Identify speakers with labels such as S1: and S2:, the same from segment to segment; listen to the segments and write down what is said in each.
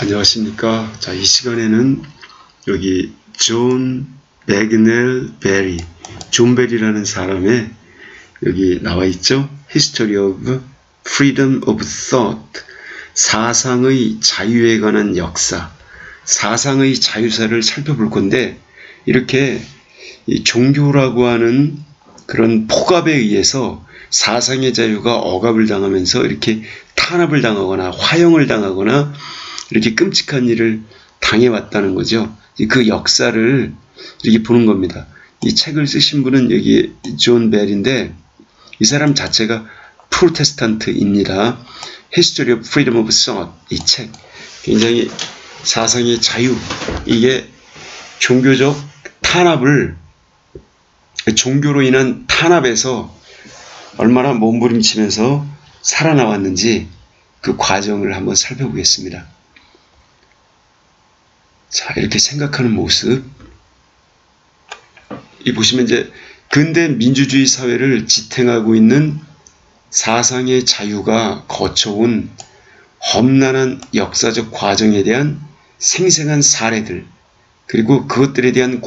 S1: 안녕하십니까. 자, 이 시간에는 여기 존 매그넬 베리, 존 베리라는 사람의 여기 나와 있죠. History of Freedom of Thought, 사상의 자유에 관한 역사, 사상의 자유사를 살펴볼 건데, 이렇게 이 종교라고 하는 그런 폭압에 의해서 사상의 자유가 억압을 당하면서 이렇게 탄압을 당하거나 화형을 당하거나 이렇게 끔찍한 일을 당해왔다는 거죠. 그 역사를 이렇게 보는 겁니다. 이 책을 쓰신 분은 여기 존 벨인데, 이 사람 자체가 프로테스탄트입니다. History of Freedom of Thought, 이 책 굉장히 사상의 자유, 이게 종교적 탄압을, 종교로 인한 탄압에서 얼마나 몸부림치면서 살아나왔는지 그 과정을 한번 살펴보겠습니다. 자, 이렇게 생각하는 모습. 이 보시면 이제 근대 민주주의 사회를 지탱하고 있는 사상의 자유가 거쳐온 험난한 역사적 과정에 대한 생생한 사례들, 그리고 그것들에 대한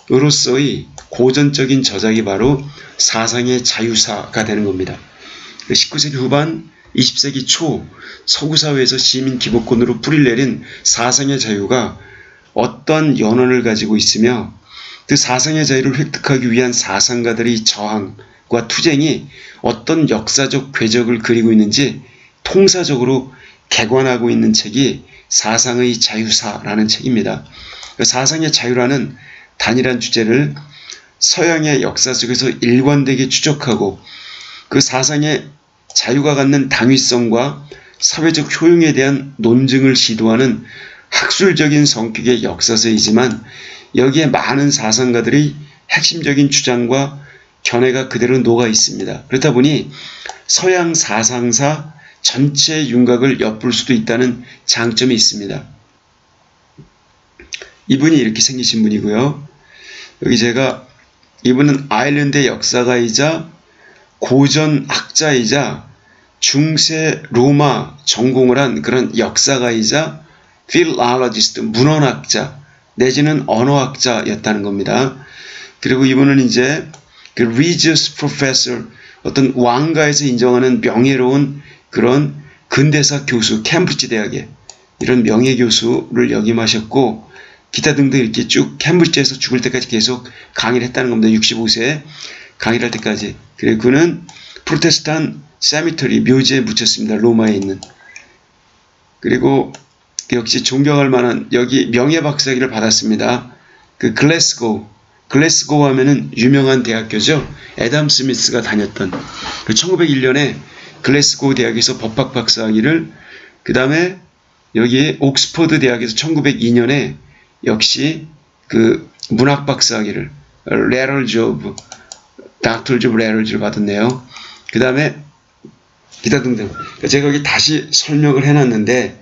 S1: 고증으로서의 고전적인 저작이 바로 사상의 자유사가 되는 겁니다. 19세기 후반 20세기 초 서구 사회에서 시민 기본권으로 뿌리를 내린 사상의 자유가 어떤 연원을 가지고 있으며, 그 사상의 자유를 획득하기 위한 사상가들의 저항과 투쟁이 어떤 역사적 궤적을 그리고 있는지 통사적으로 개관하고 있는 책이 사상의 자유사라는 책입니다. 사상의 자유라는 단일한 주제를 서양의 역사 속에서 일관되게 추적하고, 그 사상의 자유가 갖는 당위성과 사회적 효용에 대한 논증을 시도하는 학술적인 성격의 역사서이지만, 여기에 많은 사상가들의 핵심적인 주장과 견해가 그대로 녹아 있습니다. 그렇다 보니 서양 사상사 전체 윤곽을 엿볼 수도 있다는 장점이 있습니다. 이분이 이렇게 생기신 분이고요. 여기 제가, 이분은 아일랜드의 역사가이자 고전학자이자 중세 로마 전공을 한 그런 역사가이자 필올로지스트, 문헌학자 내지는 언어학자였다는 겁니다. 그리고 이분은 이제 그 Regius Professor, 어떤 왕가에서 인정하는 명예로운 그런 근대사 교수, 캠브리지 대학의 이런 명예교수를 역임하셨고, 기타 등등 이렇게 쭉 캠브리지에서 죽을 때까지 계속 강의를 했다는 겁니다. 65세에 강의를 할 때까지. 그리고 그는 프로테스탄 세미터리, 묘지에 묻혔습니다. 로마에 있는. 그리고 역시 존경할 만한, 여기 명예박사학위를 받았습니다. 그 글래스고우 하면은 유명한 대학교죠. 애덤 스미스가 다녔던. 1901년에 글래스고우 대학에서 법학 박사학위를, 그 다음에 여기 옥스퍼드 대학에서 1902년에 역시 그 문학 박사학위를, 닥터즈 오브 레럴즈를 받았네요. 그 다음에 기타 등등. 제가 여기 다시 설명을 해놨는데,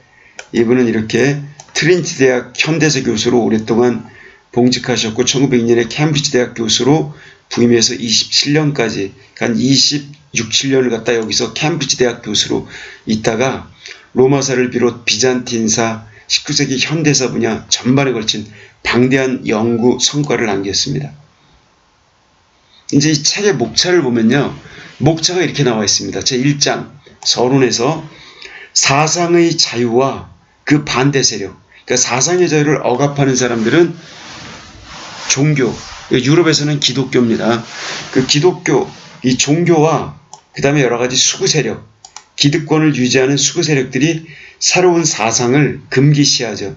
S1: 이분은 이렇게 트리니티 대학 현대사 교수로 오랫동안 봉직하셨고, 1902년에 캠브리지 대학 교수로 부임해서 27년까지, 한 26~7년을 갖다 여기서 캠브리지 대학 교수로 있다가 로마사를 비롯 비잔틴사, 19세기 현대사 분야 전반에 걸친 방대한 연구 성과를 남겼습니다. 이제 이 책의 목차를 보면요, 목차가 이렇게 나와 있습니다. 제1장 서론에서 사상의 자유와 그 반대 세력, 그러니까 사상의 자유를 억압하는 사람들은 종교, 유럽에서는 기독교입니다. 그 기독교, 이 종교와 그 다음에 여러 가지 수구 세력, 기득권을 유지하는 수구 세력들이 새로운 사상을 금기시하죠.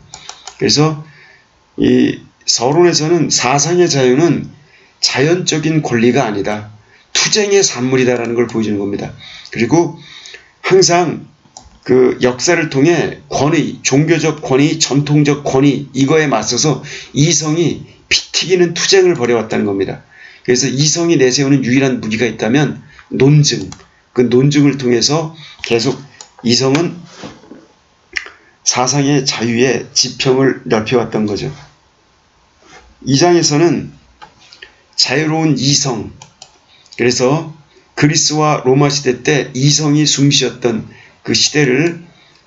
S1: 그래서 이 서론에서는 사상의 자유는 자연적인 권리가 아니다, 투쟁의 산물이다라는 걸 보여주는 겁니다. 그리고 항상 그 역사를 통해 권위, 종교적 권위, 전통적 권위, 이거에 맞서서 이성이 피 튀기는 투쟁을 벌여왔다는 겁니다. 그래서 이성이 내세우는 유일한 무기가 있다면 논증, 그 논증을 통해서 계속 이성은 사상의 자유의 지평을 넓혀왔던 거죠. 2장에서는 자유로운 이성, 그래서 그리스와 로마 시대 때 이성이 숨쉬었던 그 시대를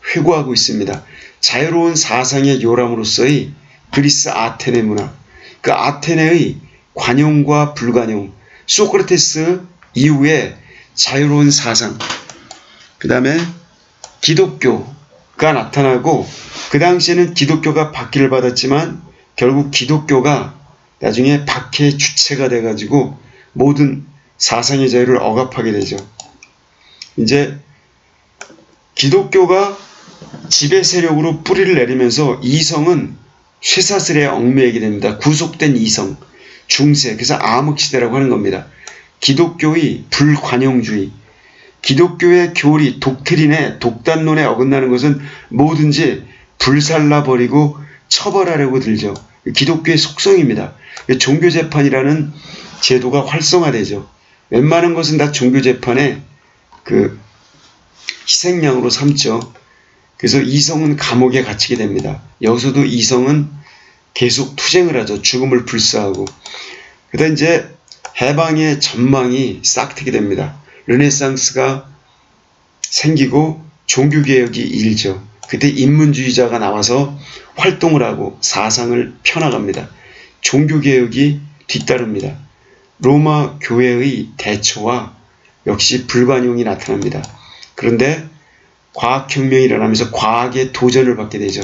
S1: 회고하고 있습니다. 자유로운 사상의 요람으로서의 그리스 아테네 문화, 그 아테네의 관용과 불관용, 소크라테스 이후에 자유로운 사상, 그 다음에 기독교가 나타나고, 그 당시에는 기독교가 박해를 받았지만 결국 기독교가 나중에 박해의 주체가 돼가지고 모든 사상의 자유를 억압하게 되죠. 이제 기독교가 지배 세력으로 뿌리를 내리면서 이성은 쇠사슬에 얽매이게 됩니다. 구속된 이성, 중세, 그래서 암흑시대라고 하는 겁니다. 기독교의 불관용주의, 기독교의 교리, 독트린에, 독단론에 어긋나는 것은 뭐든지 불살라버리고 처벌하려고 들죠. 기독교의 속성입니다. 종교재판이라는 제도가 활성화되죠. 웬만한 것은 다 종교재판의 그 희생양으로 삼죠. 그래서 이성은 감옥에 갇히게 됩니다. 여기서도 이성은 계속 투쟁을 하죠. 죽음을 불사하고. 그러다 이제 해방의 전망이 싹트게 됩니다. 르네상스가 생기고 종교개혁이 일죠. 그때 인문주의자가 나와서 활동을 하고 사상을 펴나갑니다. 종교개혁이 뒤따릅니다. 로마 교회의 대처와 역시 불관용이 나타납니다. 그런데 과학혁명이 일어나면서 과학의 도전을 받게 되죠.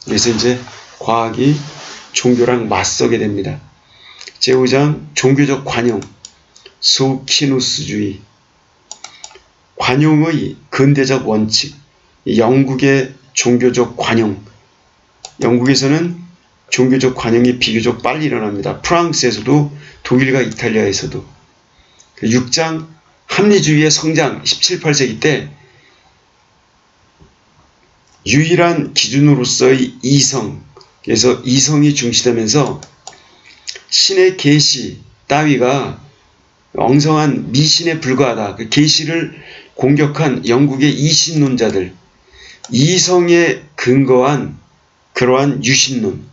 S1: 그래서 이제 과학이 종교랑 맞서게 됩니다. 제5장 종교적 관용, 소키누스주의, 관용의 근대적 원칙, 영국의 종교적 관용, 영국에서는 종교적 관용이 비교적 빨리 일어납니다. 프랑스에서도 독일과 이탈리아에서도. 6장 합리주의의 성장, 17, 18세기 때 유일한 기준으로서의 이성, 그래서 이성이 중시되면서 신의 계시 따위가 엉성한 미신에 불과하다. 그 계시를 공격한 영국의 이신론자들, 이성에 근거한 그러한 유신론,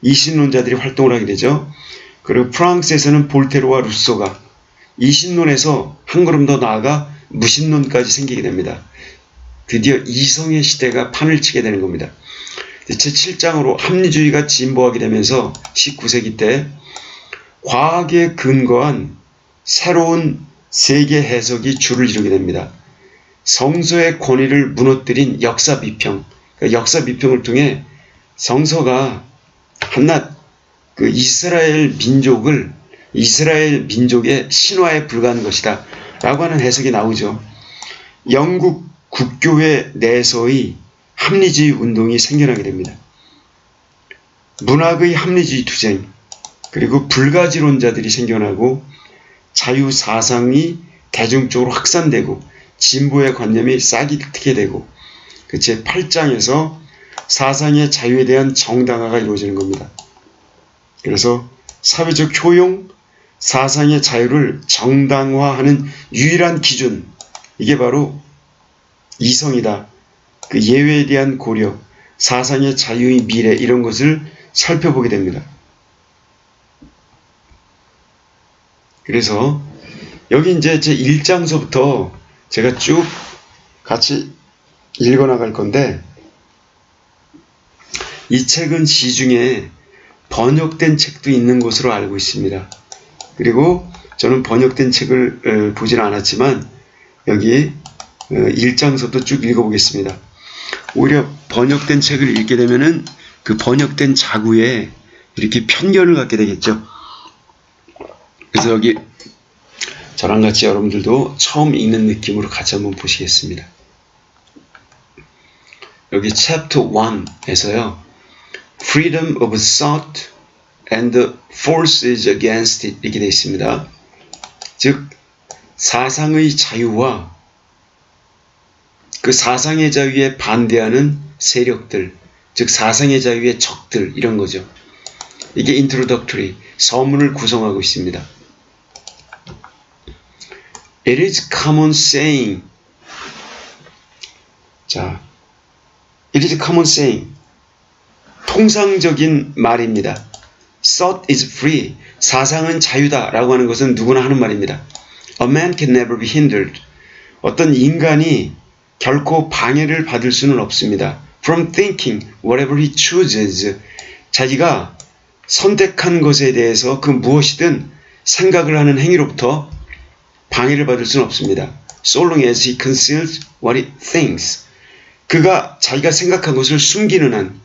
S1: 이신론자들이 활동을 하게 되죠. 그리고 프랑스에서는 볼테르와 루소가 이신론에서 한 걸음 더 나아가 무신론까지 생기게 됩니다. 드디어 이성의 시대가 판을 치게 되는 겁니다. 제7장으로 합리주의가 진보하게 되면서 19세기 때 과학에 근거한 새로운 세계 해석이 주를 이루게 됩니다. 성서의 권위를 무너뜨린 역사 비평, 그러니까 역사 비평을 통해 성서가 한낱 그 이스라엘 민족의 신화에 불과한 것이다 라고 하는 해석이 나오죠. 영국 국교회 내에서의 합리주의 운동이 생겨나게 됩니다. 문학의 합리주의 투쟁, 그리고 불가지론자들이 생겨나고 자유사상이 대중적으로 확산되고 진보의 관념이 싹이 트게 되고 그 제8장에서 사상의 자유에 대한 정당화가 이루어지는 겁니다. 그래서 사회적 효용, 사상의 자유를 정당화하는 유일한 기준, 이게 바로 이성이다. 그 예외에 대한 고려, 사상의 자유의 미래, 이런 것을 살펴보게 됩니다. 그래서 여기 이제 제 1장서부터 제가 쭉 같이 읽어나갈 건데, 이 책은 시중에 번역된 책도 있는 것으로 알고 있습니다. 그리고 저는 번역된 책을 보지는 않았지만 여기 1장서부터 쭉 읽어보겠습니다. 오히려 번역된 책을 읽게 되면은 그 번역된 자구에 이렇게 편견을 갖게 되겠죠. 그래서 여기 저랑 같이 여러분들도 처음 읽는 느낌으로 같이 한번 보시겠습니다. 여기 챕터 1에서요. Freedom of thought and the forces against it 이렇게 되어 있습니다. 즉 사상의 자유와 그 사상의 자유에 반대하는 세력들, 즉 사상의 자유의 적들, 이런 거죠. 이게 introductory, 서문을 구성하고 있습니다. It is common saying. 자, it is common saying. 통상적인 말입니다. Thought is free. 사상은 자유다 라고 하는 것은 누구나 하는 말입니다. A man can never be hindered. 어떤 인간이 결코 방해를 받을 수는 없습니다. From thinking whatever he chooses. 자기가 선택한 것에 대해서 그 무엇이든 생각을 하는 행위로부터 방해를 받을 수는 없습니다. So long as he conceals what he thinks. 그가 자기가 생각한 것을 숨기는 한,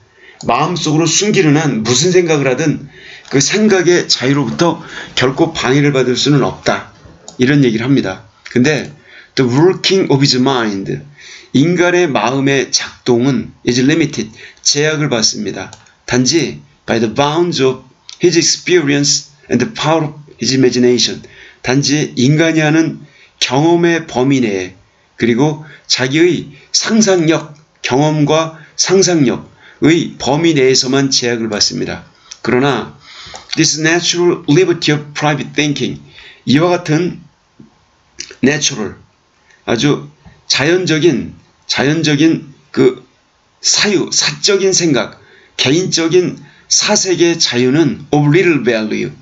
S1: 마음속으로 숨기는 한 무슨 생각을 하든 그 생각의 자유로부터 결코 방해를 받을 수는 없다. 이런 얘기를 합니다. 근데 the working of his mind, 인간의 마음의 작동은 is limited, 제약을 받습니다. 단지 by the bounds of his experience and the power of his imagination, 단지 인간이 하는 경험의 범위 내에 그리고 자기의 상상력, 경험과 상상력의 범위 내에서만 제약을 받습니다. 그러나 this natural liberty of private thinking, 이와 같은 natural, 아주 자연적인 그 사적인 생각, 개인적인 사색의 자유는 of little value,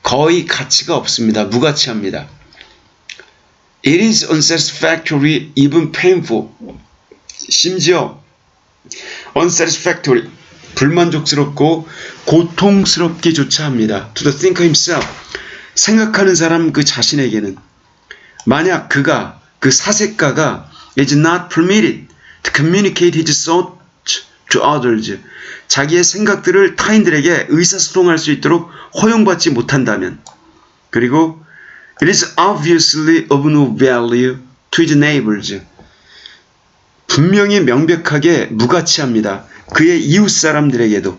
S1: 거의 가치가 없습니다. 무가치합니다. It is unsatisfactory, even painful. 심지어 unsatisfactory, 불만족스럽고 고통스럽기조차 합니다. To the thinker himself, 생각하는 사람 그 자신에게는 만약 그가, 그 사색가가 is not permitted to communicate his thoughts to others, 자기의 생각들을 타인들에게 의사소통할 수 있도록 허용받지 못한다면, 그리고 it is obviously of no value to his neighbors, 분명히 명백하게 무가치합니다. 그의 이웃 사람들에게도.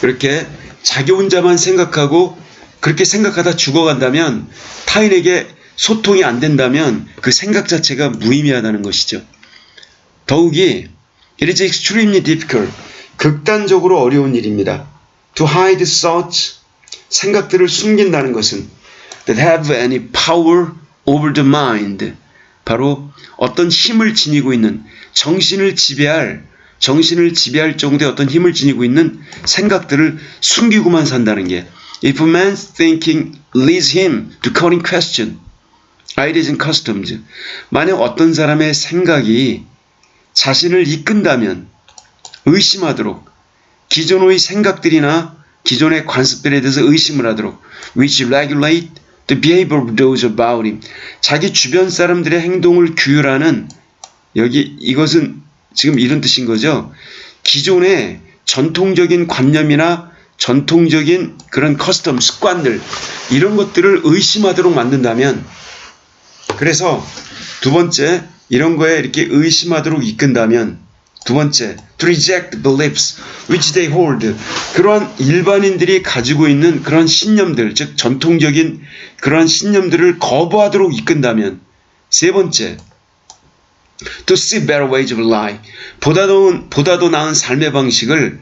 S1: 그렇게 자기 혼자만 생각하고 그렇게 생각하다 죽어간다면, 타인에게 소통이 안 된다면 그 생각 자체가 무의미하다는 것이죠. 더욱이 it is extremely difficult, 극단적으로 어려운 일입니다. to hide thoughts, 생각들을 숨긴다는 것은 that have any power over the mind, 바로 어떤 힘을 지니고 있는, 정신을 지배할 정도의 어떤 힘을 지니고 있는 생각들을 숨기고만 산다는 게, if a man's thinking leads him to calling question ideas and customs, 만약 어떤 사람의 생각이 자신을 이끈다면 의심하도록, 기존의 생각들이나 기존의 관습들에 대해서 의심을 하도록, which regulate the behavior of those about him, 자기 주변 사람들의 행동을 규율하는, 이것은 지금 이런 뜻인 거죠. 기존의 전통적인 관념이나 전통적인 그런 커스텀, 습관들, 이런 것들을 의심하도록 만든다면, 그래서 두 번째, 이런 거에 이렇게 의심하도록 이끈다면, 두 번째, to reject beliefs which they hold, 그러한 일반인들이 가지고 있는 그런 신념들, 즉 전통적인 그러한 신념들을 거부하도록 이끈다면, 세 번째, to see better ways of life, 보다도 나은 삶의 방식을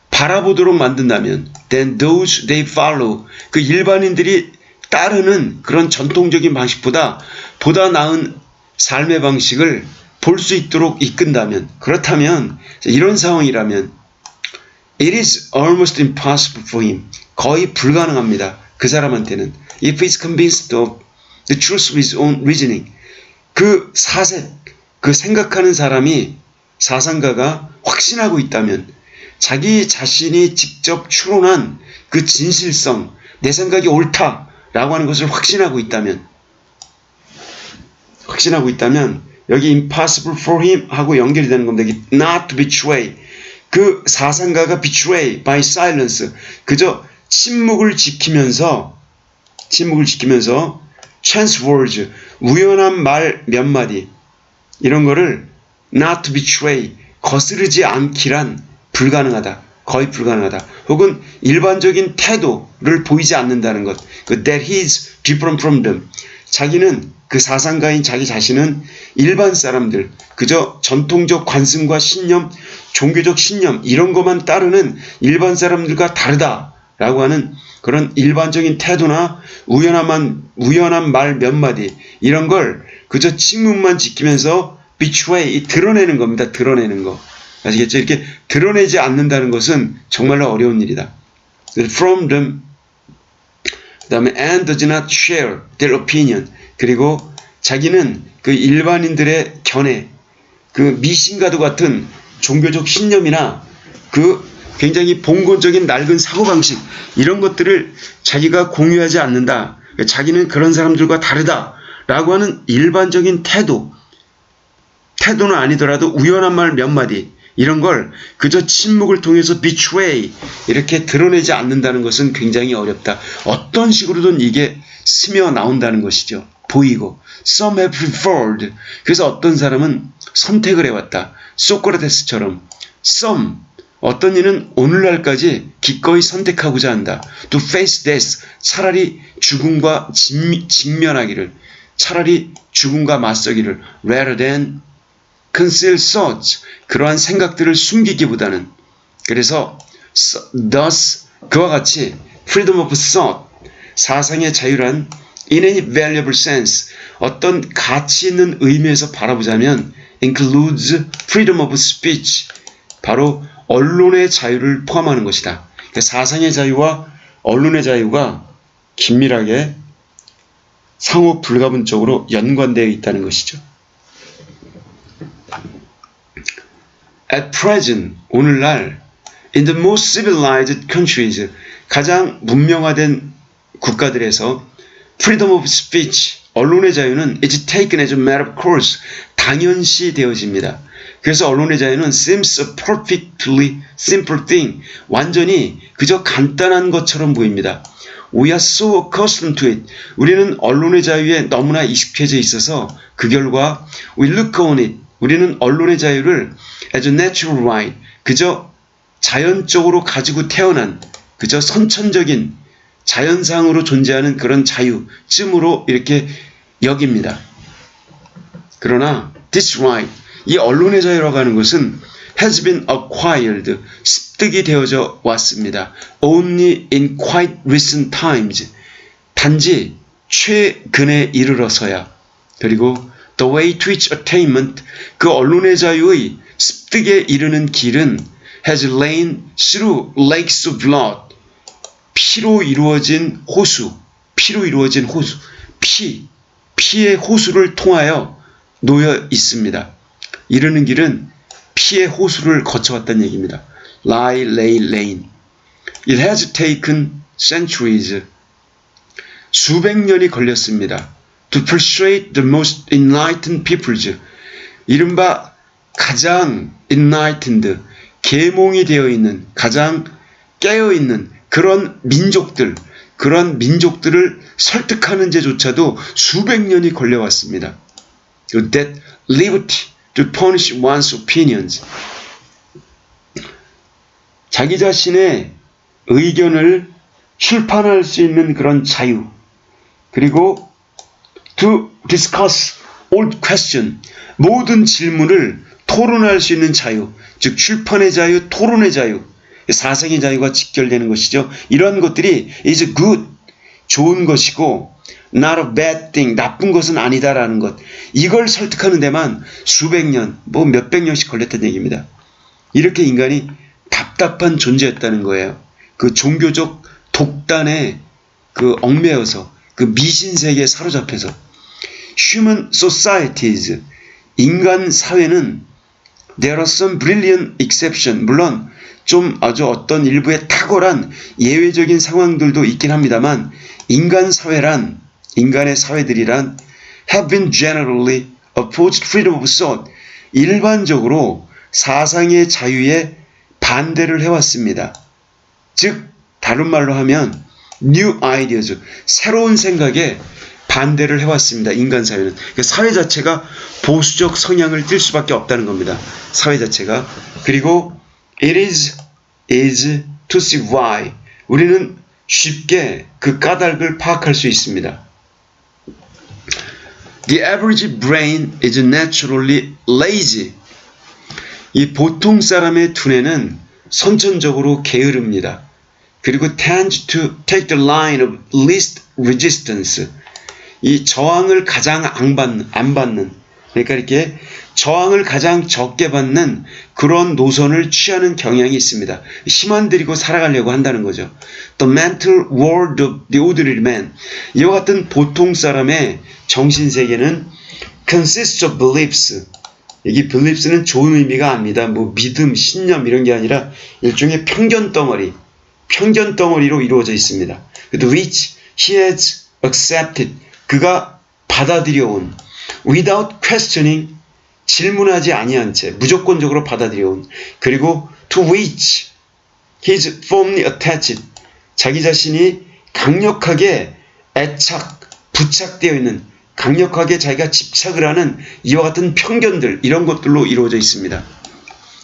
S1: 바라보도록 만든다면, then those they follow, 그 일반인들이 따르는 그런 전통적인 방식보다 보다 나은 삶의 방식을 볼 수 있도록 이끈다면, 그렇다면, 이런 상황이라면 it is almost impossible for him, 거의 불가능합니다. 그 사람한테는 if he is convinced of the truth of his own reasoning, 그 사색, 그 생각하는 사람이, 사상가가 확신하고 있다면, 자기 자신이 직접 추론한 그 진실성, 내 생각이 옳다라고 하는 것을 확신하고 있다면 여기 impossible for him 하고 연결이 되는 겁니다. not to betray, 그 사상가가 betray by silence, 그저 침묵을 지키면서 chance words, 우연한 말 몇 마디, 이런 거를 not to betray, 거스르지 않기란 불가능하다, 거의 불가능하다. 혹은 일반적인 태도를 보이지 않는다는 것, that he is different from them, 자기는, 그 사상가인 자기 자신은 일반 사람들, 그저 전통적 관습과 신념, 종교적 신념, 이런 것만 따르는 일반 사람들과 다르다라고 하는 그런 일반적인 태도나 우연한 말 몇 마디, 이런 걸 그저 침묵만 지키면서 betray, 드러내는 겁니다. 드러내는 거. 아시겠죠? 이렇게 드러내지 않는다는 것은 정말로 어려운 일이다. From them, 그 다음에 and does not share their opinion, 그리고 자기는 그 일반인들의 견해, 그 미신과도 같은 종교적 신념이나 그 굉장히 봉건적인 낡은 사고방식 이런 것들을 자기가 공유하지 않는다. 자기는 그런 사람들과 다르다라고 하는 일반적인 태도는 아니더라도 우연한 말 몇 마디 이런 걸 그저 침묵을 통해서 betray 이렇게 드러내지 않는다는 것은 굉장히 어렵다. 어떤 식으로든 이게 스며 나온다는 것이죠. 보이고 some have preferred 그래서 어떤 사람은 선택을 해왔다. 소크라테스처럼 some 어떤 이는 오늘날까지 기꺼이 선택하고자 한다. To face death 차라리 죽음과 직면하기를 차라리 죽음과 맞서기를 rather than conceal thoughts 그러한 생각들을 숨기기보다는 그래서 thus 그와 같이 freedom of thought 사상의 자유란 in any valuable sense 어떤 가치 있는 의미에서 바라보자면 includes freedom of speech 바로 언론의 자유를 포함하는 것이다. 그러니까 사상의 자유와 언론의 자유가 긴밀하게 상호 불가분적으로 연관되어 있다는 것이죠. At present, 오늘날 in the most civilized countries 가장 문명화된 국가들에서 freedom of speech 언론의 자유는 is taken as a matter of course 당연시 되어집니다. 그래서 언론의 자유는 seems a perfectly simple thing 완전히 그저 간단한 것처럼 보입니다. We are so accustomed to it. 우리는 언론의 자유에 너무나 익숙해져 있어서 그 결과 we look on it. 우리는 언론의 자유를 as a natural right 그저 자연적으로 가지고 태어난 그저 선천적인 자연상으로 존재하는 그런 자유쯤으로 이렇게 여깁니다. 그러나 this right 이 언론의 자유라고 하는 것은 has been acquired 습득이 되어져 왔습니다. Only in quite recent times 단지 최근에 이르러서야 그리고 the way to its attainment 그 언론의 자유의 습득에 이르는 길은 has lain through lakes of blood 피로 이루어진 호수 피의 호수를 통하여 놓여 있습니다. 이르는 길은 피의 호수를 거쳐왔다는 얘기입니다. lay lane. It has taken centuries. 수백 년이 걸렸습니다. To persuade the most enlightened peoples. 이른바 가장 enlightened, 계몽이 되어 있는, 가장 깨어있는 그런 민족들을 설득하는 데조차도 수백 년이 걸려왔습니다. That liberty to punish one's opinions. 자기 자신의 의견을 출판할 수 있는 그런 자유. 그리고 to discuss all question. 모든 질문을 토론할 수 있는 자유. 즉 출판의 자유, 토론의 자유. 사상의 자유가 직결되는 것이죠. 이런 것들이 is good. 좋은 것이고 not a bad thing. 나쁜 것은 아니다라는 것. 이걸 설득하는 데만 수백 년, 뭐 몇백 년씩 걸렸다는 얘기입니다. 이렇게 인간이 답답한 존재였다는 거예요. 그 종교적 독단에 그 얽매여서 그 미신 세계에 사로잡혀서 human societies 인간 사회는 there are some brilliant exception 물론 좀 아주 어떤 일부의 탁월한 예외적인 상황들도 있긴 합니다만 인간의 사회들이란 have been generally opposed freedom of thought 일반적으로 사상의 자유에 반대를 해왔습니다. 즉 다른 말로 하면 new ideas 새로운 생각에 반대를 해왔습니다. 인간 사회는 사회 자체가 보수적 성향을 띨 수밖에 없다는 겁니다. 사회 자체가 그리고 it is to see why 우리는 쉽게 그 까닭을 파악할 수 있습니다. The average brain is naturally lazy. 이 보통 사람의 두뇌는 선천적으로 게으릅니다. 그리고 tends to take the line of least resistance. 이 저항을 가장 안 받는 그러니까 이렇게 저항을 가장 적게 받는 그런 노선을 취하는 경향이 있습니다. 힘안 들이고 살아가려고 한다는 거죠. The mental world of the ordinary man. 이와 같은 보통 사람의 정신세계는 consists of beliefs. 여기 beliefs는 좋은 의미가 아닙니다. 뭐 믿음, 신념 이런 게 아니라 일종의 편견 덩어리로 이루어져 있습니다. which he has accepted. 그가 받아들여온 without questioning. 질문하지 아니한 채 무조건적으로 받아들여온, 그리고 to which he is firmly attached. 자기 자신이 강력하게 부착되어 있는, 강력하게 자기가 집착을 하는 이와 같은 편견들, 이런 것들로 이루어져 있습니다.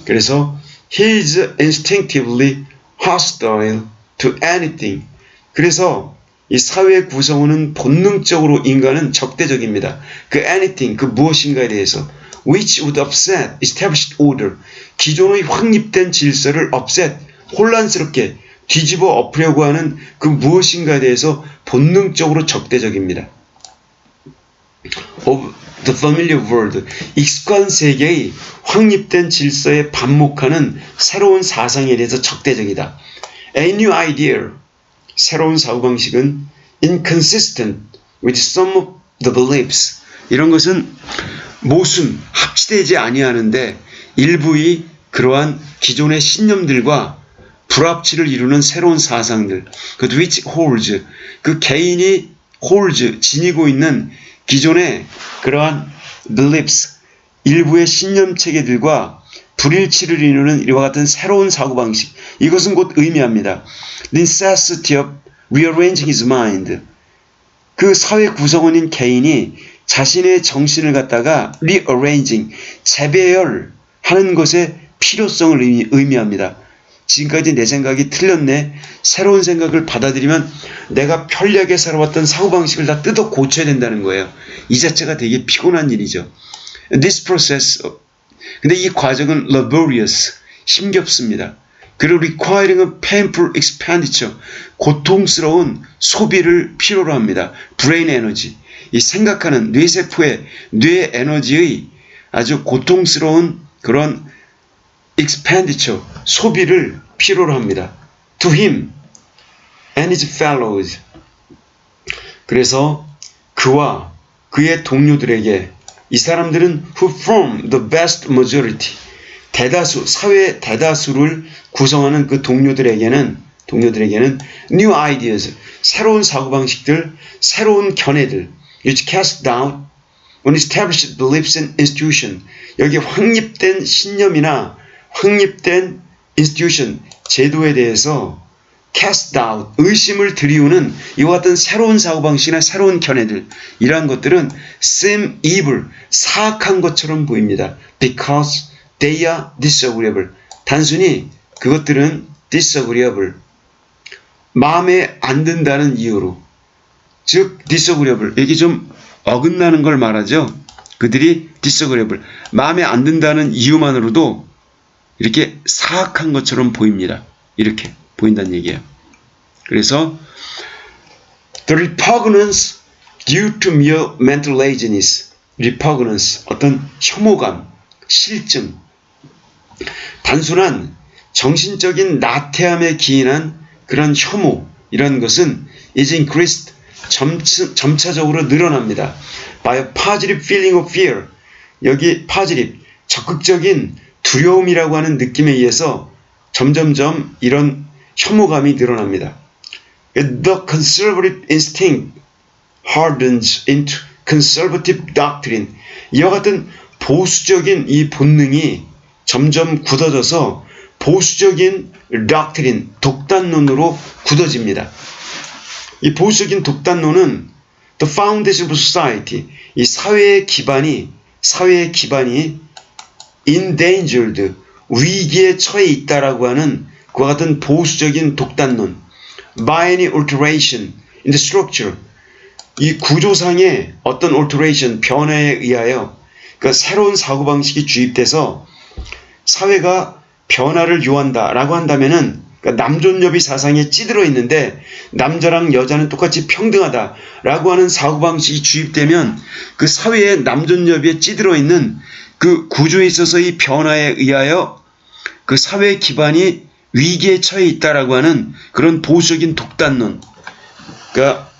S1: 그래서 he is instinctively hostile to anything. 그래서 이 사회의 구성원은 본능적으로 인간은 적대적입니다. 그 anything, 그 무엇인가에 대해서 which would upset established order. 기존의 확립된 질서를 upset, 혼란스럽게 뒤집어 엎으려고 하는 그 무엇인가에 대해서 본능적으로 적대적입니다. of the familiar world. 익숙한 세계의 확립된 질서에 반목하는 새로운 사상에 대해서 적대적이다. A new idea. 새로운 사고방식은 inconsistent with some of the beliefs. 이런 것은 모순, 합치되지 아니하는데 일부의 그러한 기존의 신념들과 불합치를 이루는 새로운 사상들, 그 which holds, 그 개인이 holds, 지니고 있는 기존의 그러한 beliefs, 일부의 신념 체계들과 불일치를 이루는 이와 같은 새로운 사고방식. 이것은 곧 의미합니다. The necessity of rearranging his mind. 그 사회 구성원인 개인이 자신의 정신을 갖다가 rearranging, 재배열하는 것의 필요성을 의미합니다. 지금까지 내 생각이 틀렸네. 새로운 생각을 받아들이면 내가 편리하게 살아왔던 사고방식을 다 뜯어 고쳐야 된다는 거예요. 이 자체가 되게 피곤한 일이죠. This process, 근데 이 과정은 laborious, 힘겹습니다. 그리고 requiring a painful expenditure, 고통스러운 소비를 필요로 합니다. brain energy, 이 생각하는 뇌세포의 뇌 에너지의 아주 고통스러운 그런 expenditure, 소비를 필요로 합니다. To him and his fellows. 그래서 그와 그의 동료들에게, 이 사람들은 who form the vast majority, 대다수, 사회의 대다수를 구성하는 그 동료들에게는 new ideas, 새로운 사고방식들, 새로운 견해들, which cast doubt on established beliefs and institution. 여기 확립된 신념이나 확립된 institution, 제도에 대해서 cast doubt, 의심을 들이우는 이와 같은 새로운 사고방식이나 새로운 견해들, 이러한 것들은 seem evil, 사악한 것처럼 보입니다. Because they are disagreeable. 단순히 그것들은 disagreeable, 마음에 안 든다는 이유로, 즉 disagreeable, 여기 좀 어긋나는 걸 말하죠. 그들이 disagreeable, 마음에 안 든다는 이유만으로도 이렇게 사악한 것처럼 보입니다. 이렇게 보인다는 얘기예요. 그래서 the repugnance due to mere mental laziness, repugnance, 어떤 혐오감, 실증, 단순한 정신적인 나태함에 기인한 그런 혐오, 이런 것은 is increased, 점차적으로 늘어납니다. by a positive feeling of fear. 여기 positive, 적극적인 두려움이라고 하는 느낌에 의해서 점점점 이런 혐오감이 늘어납니다. The conservative instinct hardens into conservative doctrine. 이와 같은 보수적인 이 본능이 점점 굳어져서 보수적인 doctrine, 독단론으로 굳어집니다. 이 보수적인 독단론은 the foundation of society, 이 사회의 기반이 endangered, 위기에 처해 있다라고 하는 그와 같은 보수적인 독단론, by any alteration in the structure, 이 구조상의 어떤 alteration, 변화에 의하여, 그러니까 새로운 사고방식이 주입돼서 사회가 변화를 요한다라고 한다면은, 그러니까 남존여비 사상에 찌들어 있는데 남자랑 여자는 똑같이 평등하다라고 하는 사고방식이 주입되면 그 사회의 남존여비에 찌들어 있는 그 구조에 있어서의 변화에 의하여 그 사회 기반이 위기에 처해 있다라고 하는 그런 보수적인 독단론. 그러니까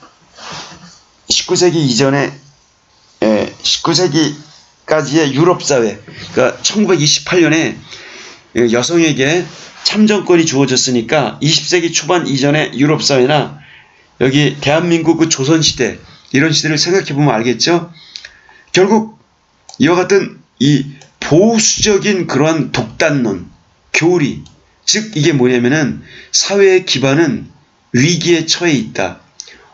S1: 19세기 이전에 19세기까지의 유럽 사회, 그러니까 1928년에 여성에게 참정권이 주어졌으니까 20세기 초반 이전의 유럽 사회나 여기 대한민국 그 조선시대 이런 시대를 생각해 보면 알겠죠? 결국 이와 같은 이 보수적인 그러한 독단론, 교리, 즉 이게 뭐냐면은 사회의 기반은 위기에 처해 있다.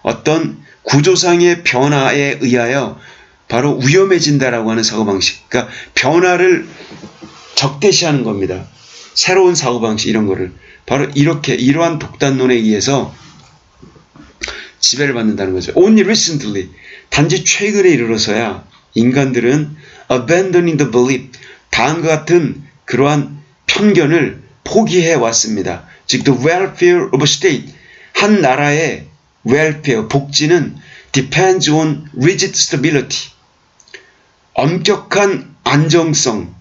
S1: 어떤 구조상의 변화에 의하여 바로 위험해진다라고 하는 사고방식. 그러니까 변화를 적대시하는 겁니다. 새로운 사고방식 이런 거를. 바로 이러한 독단론에 의해서 지배를 받는다는 거죠. Only recently, 단지 최근에 이르러서야 인간들은 abandoning the belief, 다음과 같은 그러한 편견을 포기해 왔습니다. 즉, the welfare of a state, 한 나라의 welfare, 복지는 depends on rigid stability, 엄격한 안정성에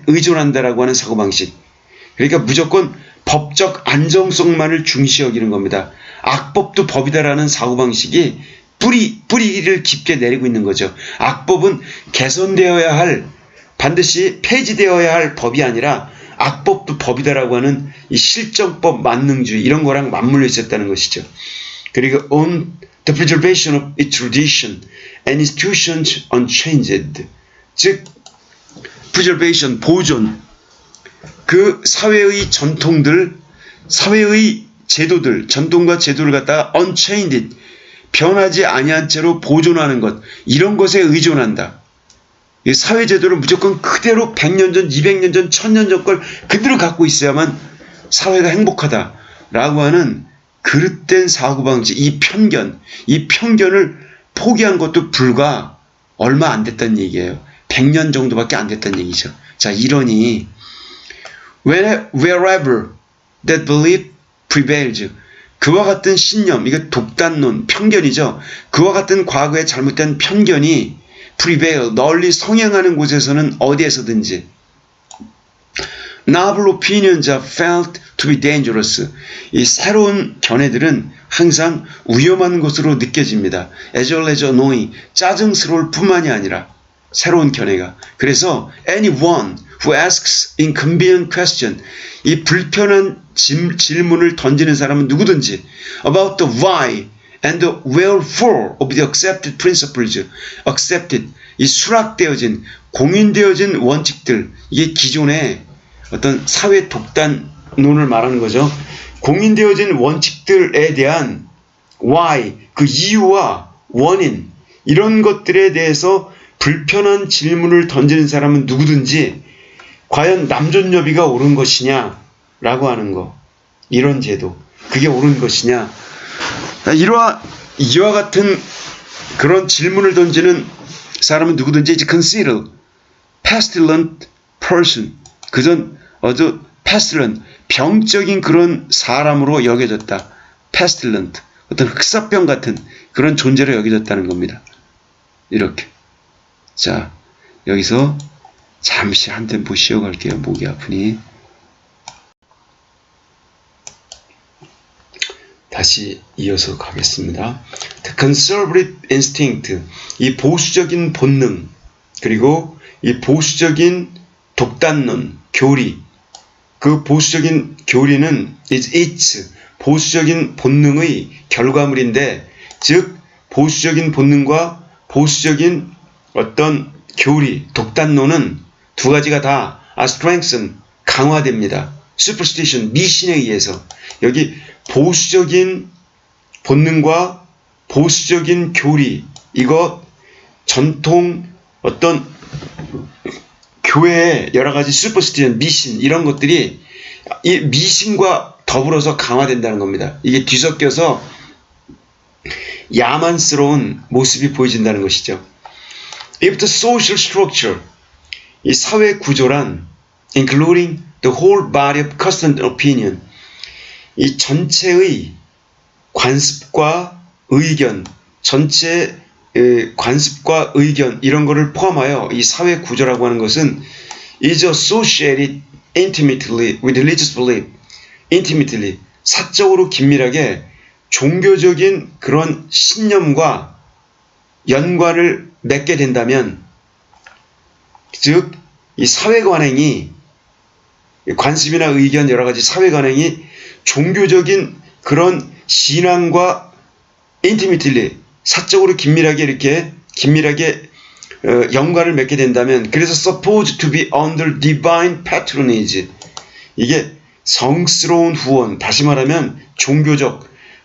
S1: 의존한다라고 하는 사고방식. 그러니까 무조건 법적 안정성만을 중시 여기는 겁니다. 악법도 법이다라는 사고방식이 뿌리를 깊게 내리고 있는 거죠. 악법은 개선되어야 할, 반드시 폐지되어야 할 법이 아니라 악법도 법이다라고 하는 이 실정법 만능주의 이런 거랑 맞물려 있었다는 것이죠. 그리고 on the preservation of its tradition and institutions unchanged. 즉 preservation, 보존, 그 사회의 전통들, 사회의 제도들, 전통과 제도를 갖다가 unchanged, 변하지 아니한 채로 보존하는 것, 이런 것에 의존한다. 이 사회 제도를 무조건 그대로 100년 전, 200년 전, 1000년 전 걸 그대로 갖고 있어야만 사회가 행복하다라고 하는 그릇된 사고방식, 이 편견을 포기한 것도 불과 얼마 안 됐다는 얘기예요. 100년 정도밖에 안 됐다는 얘기죠. 자, 이러니 wherever that belief prevails, 그와 같은 신념, 이거 독단론, 편견이죠. 그와 같은 과거의 잘못된 편견이 prevail, 널리 성행하는 곳에서는 어디에서든지 novel opinions are felt to be dangerous. 이 새로운 견해들은 항상 위험한 것으로 느껴집니다. as well as annoying, 짜증스러울 뿐만이 아니라 새로운 견해가. 그래서 anyone who asks inconvenient question, 이 불편한 질문을 던지는 사람은 누구든지 about the why and the wherefore of the accepted principles, accepted, 이 수락되어진, 공인되어진 원칙들, 이게 기존의 어떤 사회 독단론을 말하는 거죠. 공인되어진 원칙들에 대한 why, 그 이유와 원인, 이런 것들에 대해서 불편한 질문을 던지는 사람은 누구든지 과연 남존여비가 옳은 것이냐 라고 하는 거, 이런 제도, 그게 옳은 것이냐, 이와 같은 그런 질문을 던지는 사람은 누구든지 이제 consider pestilent person, 그전 아주 pestilent, 병적인 그런 사람으로 여겨졌다. pestilent, 어떤 흑사병 같은 그런 존재로 여겨졌다는 겁니다. 이렇게. 자, 여기서 잠시 한 템포 쉬어갈게요. 목이 아프니. 다시 이어서 가겠습니다. The conservative instinct, 이 보수적인 본능, 그리고 이 보수적인 독단론, 교리, 그 보수적인 교리는 its, 보수적인 본능의 결과물인데, 즉 보수적인 본능과 보수적인 어떤 교리, 독단론은 두 가지가 다 strengthen, 강화됩니다. superstition, 미신에 의해서. 여기 보수적인 본능과 보수적인 교리, 이거 전통 어떤 교회의 여러 가지 superstition, 미신, 이런 것들이 이 미신과 더불어서 강화된다는 겁니다. 이게 뒤섞여서 야만스러운 모습이 보여진다는 것이죠. If the social structure, 이 사회 구조란 including the whole body of custom and opinion, 이 전체의 관습과 의견, 전체 관습과 의견 이런 거를 포함하여 이 사회 구조라고 하는 것은 is associated intimately with religious belief. intimately 사적으로 긴밀하게 종교적인 그런 신념과 연관을 맺게 된다면, 즉 이 사회 관행이 관습이나 의견 여러 가지 사회 관행이 종교적인 그런 신앙과 intimately 사적으로 긴밀하게 연관을 맺게 된다면, 그래서 supposed to be under divine patronage, 이게 성스러운 후원, 다시 말하면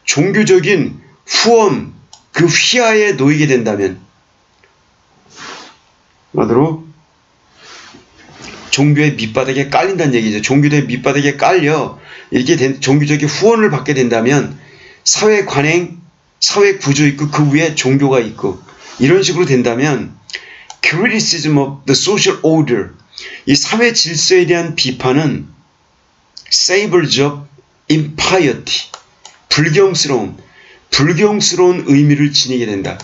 S1: 종교적인 후원 그 휘하에 놓이게 된다면, 말로 종교의 밑바닥에 깔린다는 얘기죠. 종교의 밑바닥에 깔려 이렇게 종교적인 후원을 받게 된다면 사회 관행, 사회 구조 있고 그 위에 종교가 있고 이런 식으로 된다면 criticism of the social order, 이 사회 질서에 대한 비판은 savors of impiety, 불경스러운 의미를 지니게 된다.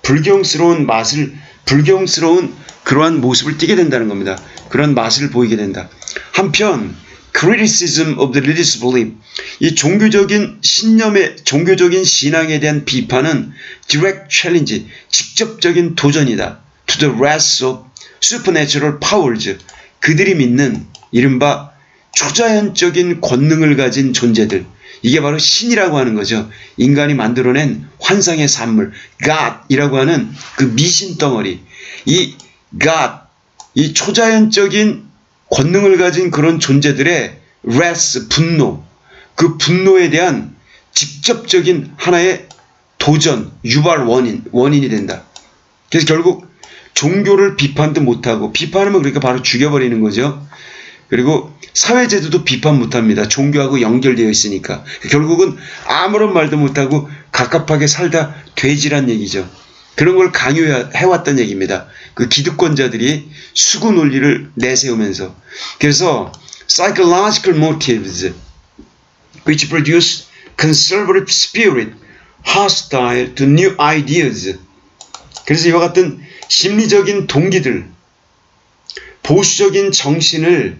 S1: 불경스러운 그러한 모습을 띠게 된다는 겁니다. 그런 맛을 보이게 된다. 한편 criticism of the religious belief, 이 종교적인 신앙에 대한 비판은 direct challenge, 직접적인 도전이다. to the wrath of supernatural powers, 그들이 믿는 이른바 초자연적인 권능을 가진 존재들, 이게 바로 신이라고 하는 거죠. 인간이 만들어낸 환상의 산물, God이라고 하는 그 미신 덩어리, 이 God, 이 초자연적인 권능을 가진 그런 존재들의 wrath, 분노, 그 분노에 대한 직접적인 하나의 도전, 유발 원인이 된다. 그래서 결국 종교를 비판도 못하고, 비판하면 그러니까 바로 죽여버리는 거죠. 그리고 사회제도도 비판 못합니다. 종교하고 연결되어 있으니까. 결국은 아무런 말도 못하고 갑갑하게 살다 돼지란 얘기죠. 그런 걸 강요해왔던 얘기입니다. 그 기득권자들이 수구 논리를 내세우면서. 그래서 psychological motives which produce conservative spirit hostile to new ideas. 그래서 이와 같은 심리적인 동기들, 보수적인 정신을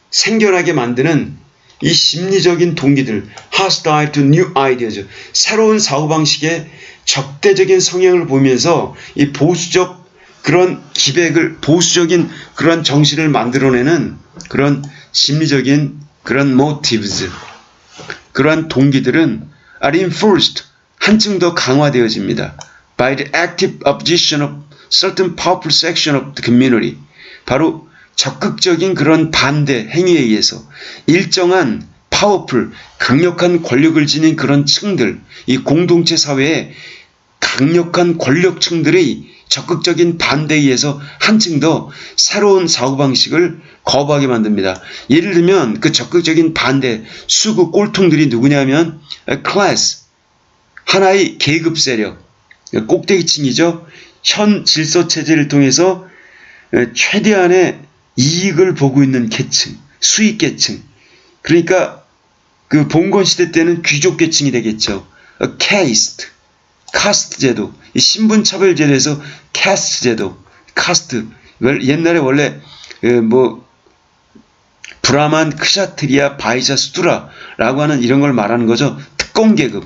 S1: 생겨나게 만드는 이 심리적인 동기들, hostile to new ideas, 새로운 사고방식의 적대적인 성향을 보면서 이 보수적인 그런 정신을 만들어내는 그런 심리적인 그런 motives, 그러한 동기들은 are enforced, 한층 더 강화되어집니다. by the active opposition of certain powerful section of the community, 바로 적극적인 그런 반대 행위에 의해서 일정한 파워풀, 강력한 권력을 지닌 그런 층들, 이 공동체 사회의 강력한 권력층들의 적극적인 반대에 의해서 한층 더 새로운 사고방식을 거부하게 만듭니다. 예를 들면 그 적극적인 반대, 수구 꼴통들이 누구냐면 클래스, 하나의 계급 세력, 꼭대기층이죠. 현 질서 체제를 통해서 최대한의 이익을 보고 있는 계층, 수익 계층. 그러니까 그 봉건 시대 때는 귀족 계층이 되겠죠. caste, 카스트 제도, 이 신분 차별 제도에서 캐스트 제도, 카스트. 이걸 옛날에 원래 브라만, 크샤트리아, 바이샤, 수두라라고 하는 이런 걸 말하는 거죠. 특권 계급.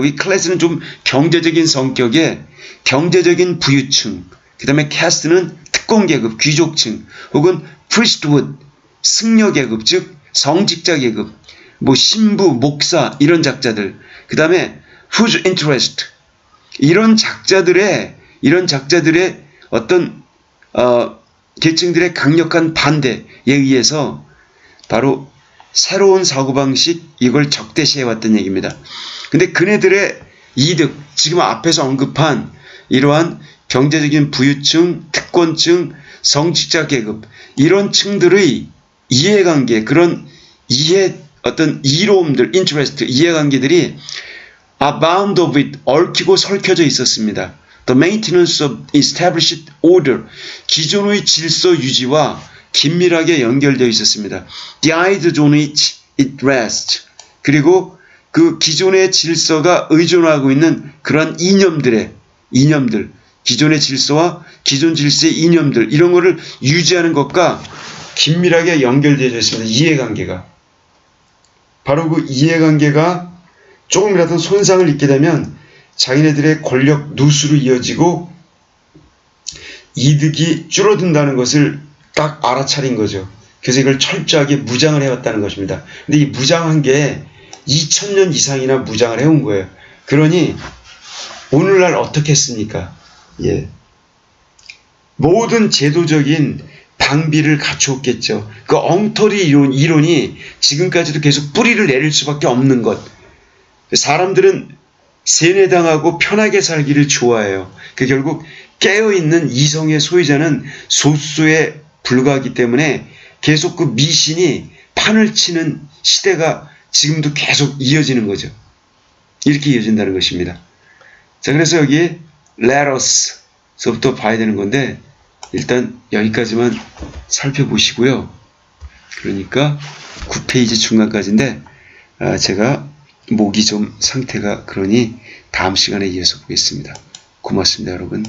S1: 이 클래스는 좀 경제적인 성격의 경제적인 부유층. 그 다음에 캐스트는 특권 계급, 귀족층, 혹은 priesthood, 승려 계급, 즉 성직자 계급, 신부, 목사 이런 작자들. 그 다음에 whose interest, 이런 작자들의 어떤 계층들의 강력한 반대에 의해서 바로 새로운 사고방식, 이걸 적대시해왔던 얘기입니다. 근데 그네들의 이득, 지금 앞에서 언급한 이러한 경제적인 부유층, 특권층, 성직자 계급, 이런 층들의 이해관계, 그런 어떤 이로움들, interest, 이해관계들이 abound of it, 얽히고 설켜져 있었습니다. The maintenance of established order, 기존의 질서 유지와 긴밀하게 연결되어 있었습니다. The ideas on which it rests, 그리고 그 기존의 질서가 의존하고 있는 그런 이념들의 이념들, 기존의 질서와 기존 질서의 이념들, 이런 거를 유지하는 것과 긴밀하게 연결되어 있습니다. 이해관계가. 바로 그 이해관계가 조금이라도 손상을 입게 되면 자기네들의 권력 누수로 이어지고 이득이 줄어든다는 것을 딱 알아차린 거죠. 그래서 이걸 철저하게 무장을 해왔다는 것입니다. 근데 이 무장한 게 2000년 이상이나 무장을 해온 거예요. 그러니 오늘날 어떻게 했습니까? 예. 모든 제도적인 방비를 갖추었겠죠. 그 엉터리 이론이 지금까지도 계속 뿌리를 내릴 수밖에 없는 것. 사람들은 세뇌당하고 편하게 살기를 좋아해요. 그 결국 깨어있는 이성의 소유자는 소수에 불과하기 때문에 계속 그 미신이 판을 치는 시대가 지금도 계속 이어지는 거죠. 이렇게 이어진다는 것입니다. 자, 그래서 여기 let us서부터 봐야 되는 건데 일단 여기까지만 살펴보시고요. 그러니까 9페이지 중간까지인데 제가 목이 좀 상태가 그러니 다음 시간에 이어서 보겠습니다. 고맙습니다, 여러분.